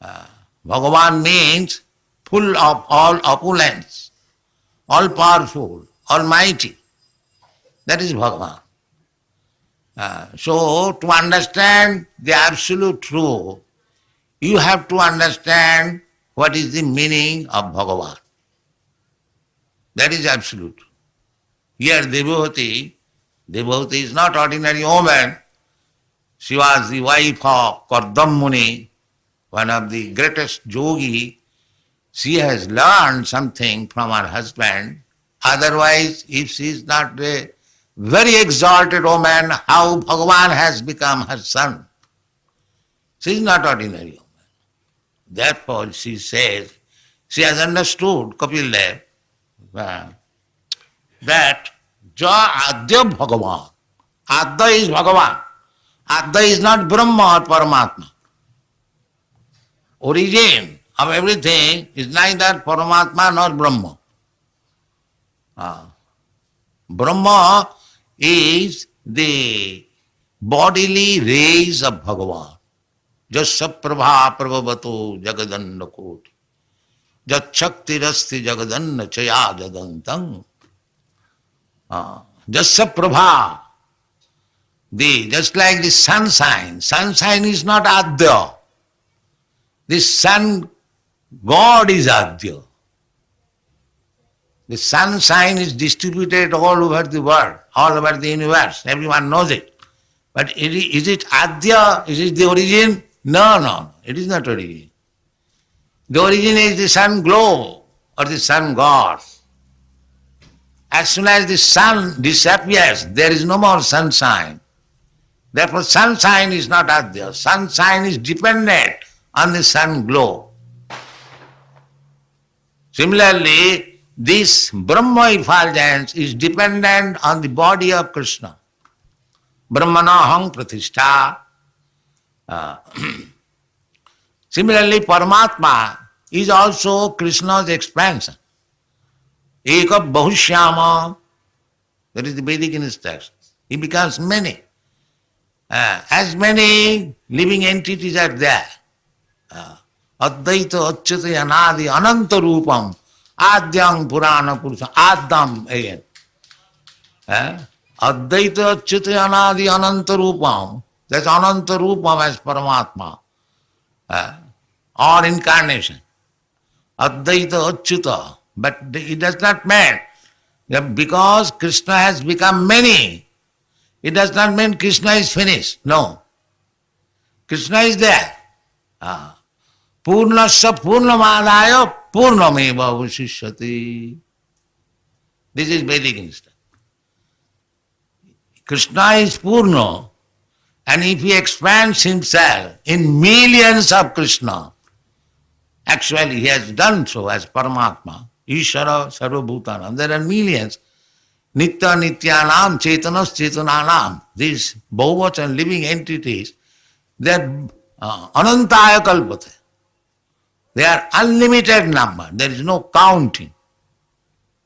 Bhagavan means full of all opulence, all powerful, almighty. That is Bhagavan. So to understand the absolute truth, you have to understand what is the meaning of Bhagavan. That is absolute. Here Devavati is not ordinary woman. She was the wife of Kardam Muni, one of the greatest yogi. She has learned something from her husband. Otherwise, if she is not a very exalted woman, how Bhagavan has become her son? She is not ordinary woman. Therefore, she says, she has understood, Kapil Dev, that Ja Adya Bhagavan. Adya is Bhagavan. Adya is not Brahma or Paramatma. Origin of everything is neither Paramatma nor Brahma. Brahma is the bodily rays of Bhagavan. Jasya prabha prabhavato jagadanda koti. Jat shakti rasti jagadanna chaya jadantang. Jasya prabha. Just like the sunshine. Sunshine is not Adya. The sun God is Adya. The sunshine is distributed all over the world, all over the universe. Everyone knows it. But is it Adya? Is it the origin? No. It is not origin. The origin is the sun glow or the sun god. As soon as the sun disappears, there is no more sunshine. Therefore, sunshine is not Adya. Sunshine is dependent on the sun glow. Similarly, this Brahma effulgence is dependent on the body of Krishna. Brahmanaham pratishtha. Similarly, Paramatma is also Krishna's expansion. Eka bahushyama, that is the Vedic instruction. He becomes many. As many living entities are there. Advaita achyuta anadi ananta rupam adyam purana purusam adyam again. Advaita achyuta anadi ananta rupam, that's ananta rupam as Paramatma or incarnation. Advaita achyuta, but it does not mean that because Krishna has become many, it does not mean Krishna is finished. No. Krishna is there. Purnasya purnamadaya purnameva avashishyati. This is Vedic instruction. Krishna is Purna, and if he expands himself in millions of Krishna, actually he has done so as Paramatma, Ishara Sarvabhutanam. There are millions. Nitya Nityanam, Chetanas Chetananam. These Bahuvachan living entities, they are Anantaya Kalpate. They are unlimited number. There is no counting.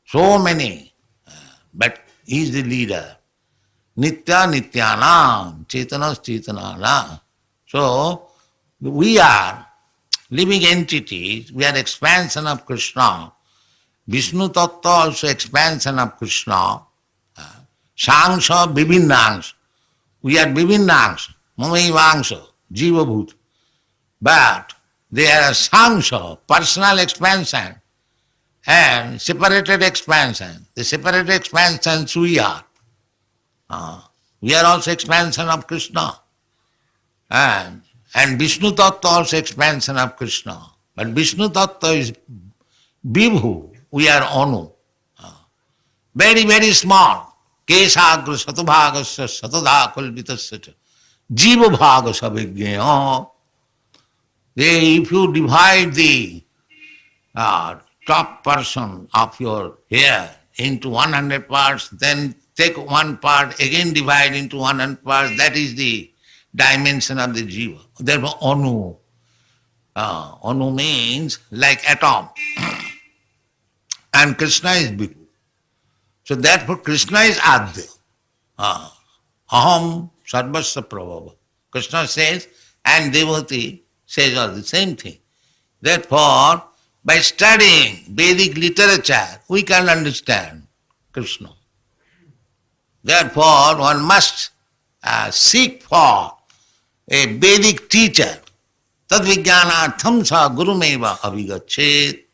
So many. But he is the leader. Nitya Nityanam, Chetanas Chetananam. So we are living entities. We are expansion of Krishna. Vishnu Tattva also expansion of Krishna. Shangsha Vibhinnangsha. We are Vibhinnangsha. Mamaivangsha. Jiva Bhut. But there are Sangsha, personal expansion, and separated expansion. The separated expansions we are. We are also expansion of Krishna. And Vishnu Tattva also expansion of Krishna. But Vishnu Tattva is Vibhu. We are Anu. Very, very small. Kesagra satubhagasya satadha kulvitasya jiva bhagasa vigya. If you divide the top portion of your hair into 100 parts, then take one part, again divide into 100 parts, that is the dimension of the jiva. Therefore, Anu. Anu means like atom. And Krishna is Vibhu. So therefore Krishna is Adya. Aham sarvasya prabhava. Krishna says, and Devati says all the same thing. Therefore, by studying Vedic literature, we can understand Krishna. Therefore, one must seek for a Vedic teacher. Tadvijnanartham sa gurumeva avigachet.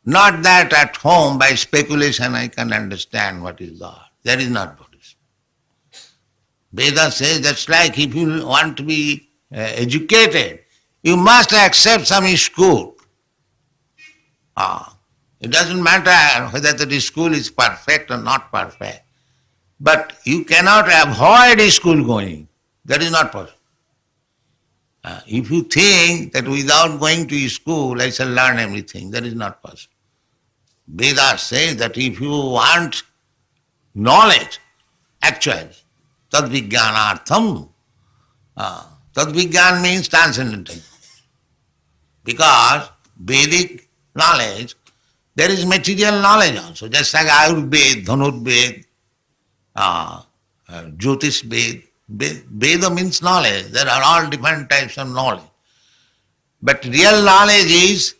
Not that at home by speculation I can understand what is God. That is not Buddhism. Veda says that's like if you want to be educated, you must accept some school. It doesn't matter whether the school is perfect or not perfect. But you cannot avoid school going. That is not possible. If you think that without going to school I shall learn everything, that is not possible. Vedas say that if you want knowledge, actually, tadvijnanartham, tadvijnan means transcendental. Because Vedic knowledge, there is material knowledge also, just like Ayurveda, Dhanurveda, Jyotish Veda. Veda means knowledge. There are all different types of knowledge. But real knowledge is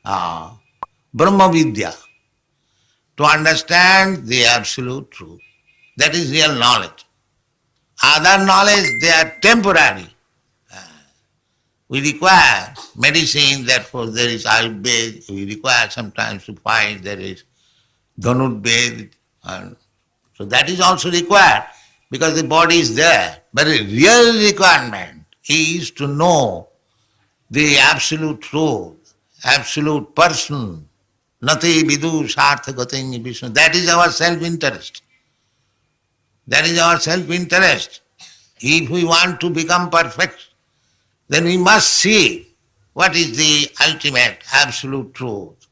Brahma Vidya. To understand the absolute truth. That is real knowledge. Other knowledge, they are temporary. We require medicine, therefore there is Ayurveda. We require sometimes to find there is Dhanurveda. So that is also required because the body is there. But the real requirement is to know the absolute truth, absolute person. Nati vidu sarthagating vishnu. That is our self-interest. That is our self-interest. If we want to become perfect, then we must see what is the ultimate absolute truth.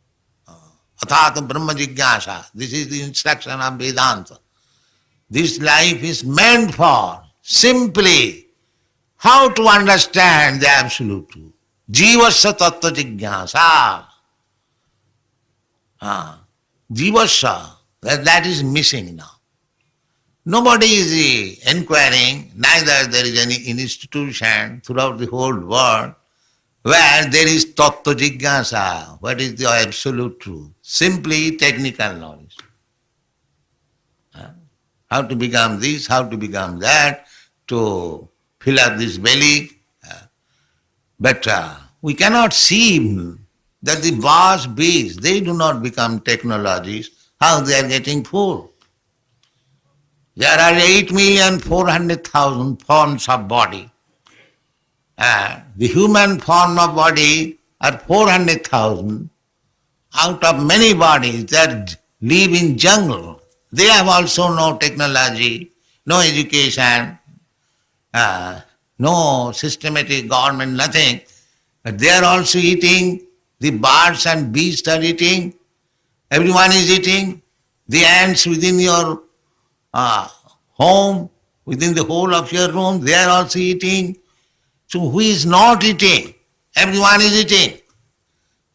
Athata Brahma Jigyasa. This is the instruction of Vedanta. This life is meant for simply how to understand the absolute truth. Jivasya tattva jigyasa. Jivasya, that is missing now. Nobody is inquiring, neither there is any institution throughout the whole world where there is tattva jigyasa. What is the absolute truth? Simply technical knowledge. How to become this, how to become that, to fill up this belly. But we cannot see that the vast beasts, they do not become technologies, how they are getting full. There are 8,400,000 forms of body. The human form of body are 400,000 out of many bodies that live in jungle. They have also no technology, no education, no systematic government, nothing. But they are also eating. The birds and beasts are eating. Everyone is eating. The ants within your home, within the whole of your room, they are also eating. So who is not eating? Everyone is eating.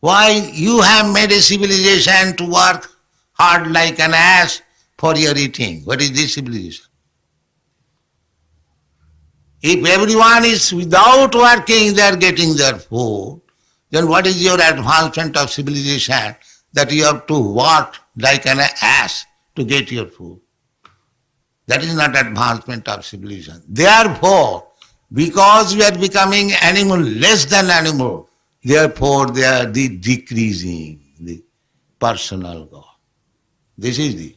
Why you have made a civilization to work hard like an ass for your eating? What is this civilization? If everyone is without working, they are getting their food, then what is your advancement of civilization that you have to work like an ass to get your food? That is not advancement of civilization. Therefore, because we are becoming animal, less than animal, therefore they are decreasing the personal God. This is the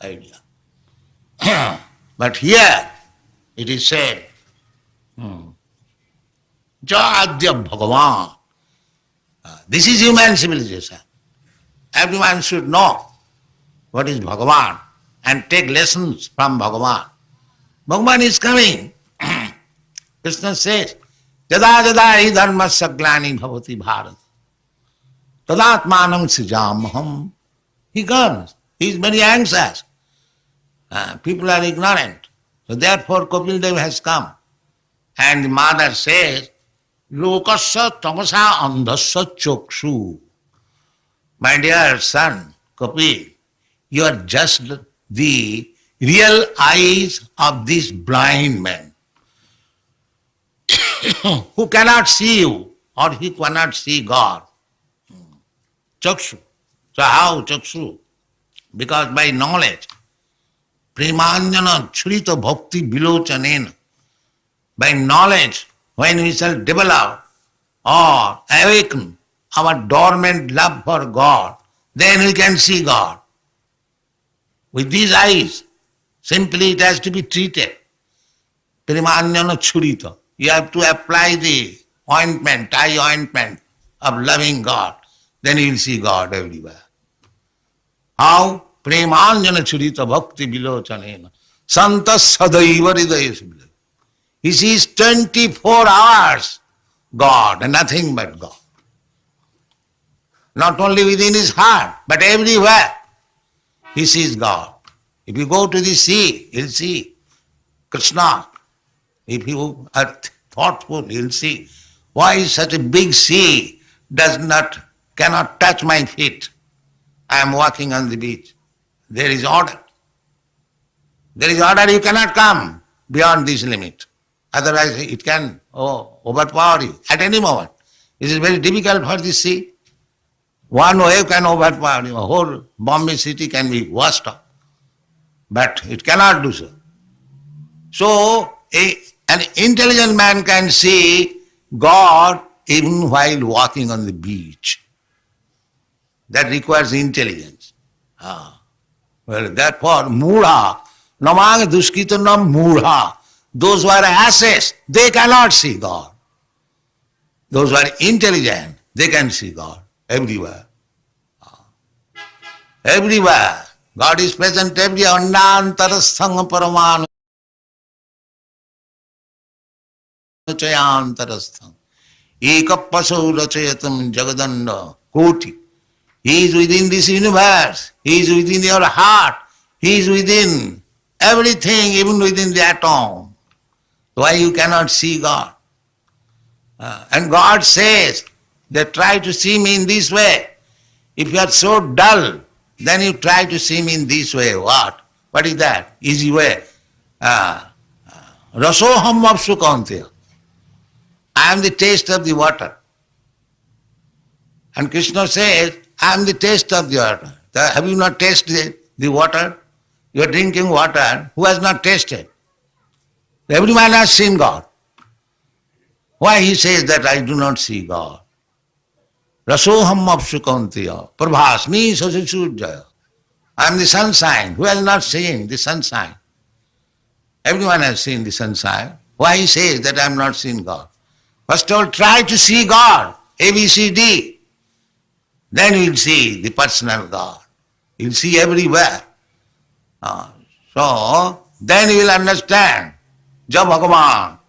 idea. But here it is said, Jadya Bhagavan. This is human civilization. Everyone should know what is Bhagavan and take lessons from Bhagavan. Bhagavan is coming. Krishna says, Jada jada hi dharmasya glani bhavati bharat. Tadatmanam srijamaham. He comes. He is very anxious. People are ignorant. So therefore Kapil Dev has come. And the mother says, Lokasya tamasa andhasya chokshu. My dear son, Kapil, you are just the real eyes of this blind man who cannot see you. or he cannot see God. Chakshu. So how Chakshu? Because by knowledge, premanjana churita bhakti vilochanena. By knowledge, when we shall develop or awaken our dormant love for God, then we can see God. With these eyes, simply it has to be treated. Premanjana churita. You have to apply the ointment, eye ointment of loving God. Then you will see God everywhere. How? Premanjana churita bhakti vilochanena. Santa sadaiva hridayesubhila. He sees 24 hours God and nothing but God. Not only within his heart, but everywhere he sees God. If you go to the sea, you'll see Krishna. If you are thoughtful, you'll see why such a big sea cannot touch my feet. I am walking on the beach. There is order. There is order, you cannot come beyond this limit. Otherwise it can overpower you at any moment. It is very difficult for the sea. One wave can overpower you. A whole Bombay city can be washed up. But it cannot do so. So an intelligent man can see God even while walking on the beach. That requires intelligence. Well, therefore, mudha, namang duskitanam mudha. Those who are asses, they cannot see God. Those who are intelligent, they can see God everywhere. Everywhere. God is present everywhere. Andantarasthang paramanu chayantarasthang. Ekapasau rachayatam jagadanda koti. He is within this universe. He is within your heart. He is within everything, even within the atom. Why you cannot see God? And God says that try to see me in this way. If you are so dull, then you try to see me in this way. What? What is that? Easy way. Rasoham vapsukantya. I am the taste of the water. And Krishna says, I am the taste of the water. Have you not tasted the water? You are drinking water. Who has not tasted? Everyone has seen God. Why he says that I do not see God? Rasoham apsukantya prabhasmi sasisurjaya. I am the sunshine. Who has not seen the sunshine? Everyone has seen the sunshine. Why he says that I am not seen God? First of all, try to see God. ABCD. Then you will see the personal God. You will see everywhere. So, then you will understand. Jab Bhagavan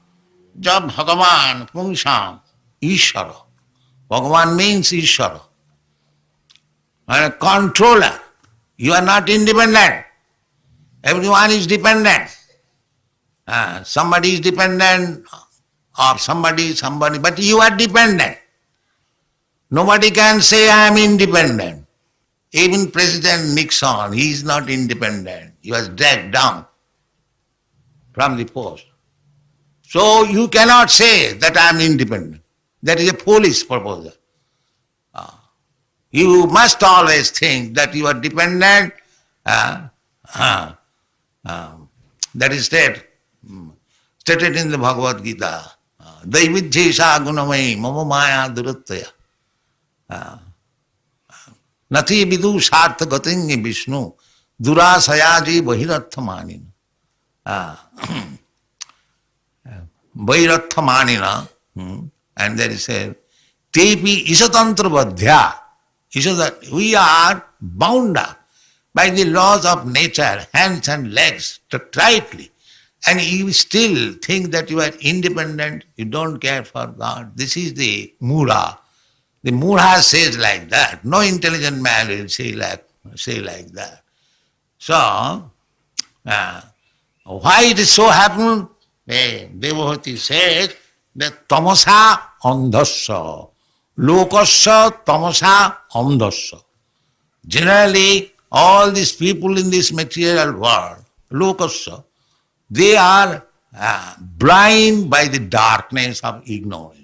Pungsam Ishara. Bhagavan means Ishara. And a controller. You are not independent. Everyone is dependent. Somebody is dependent or somebody, but you are dependent. Nobody can say I am independent. Even President Nixon, he is not independent. He was dragged down from the post. So you cannot say that I am independent. That is a foolish proposal. You must always think that you are dependent. That is stated in the Bhagavad Gita. Daividhyesha gunamai mama maya duruttaya. Nati vidu sartha gatingi Vishnu durasayaji bahiratthamanin. Bhairathamanina, and there is a tepi isatantra vadhya. We are bound up by the laws of nature, hands and legs, tightly. And you still think that you are independent, you don't care for God. This is the mudha. The mudha says like that. No intelligent man will say like that. So, why it is so happened? Devahati says that tamasa andhasya, lokasya tamasa andhasya. Generally, all these people in this material world, lokasya, they are blind by the darkness of ignorance.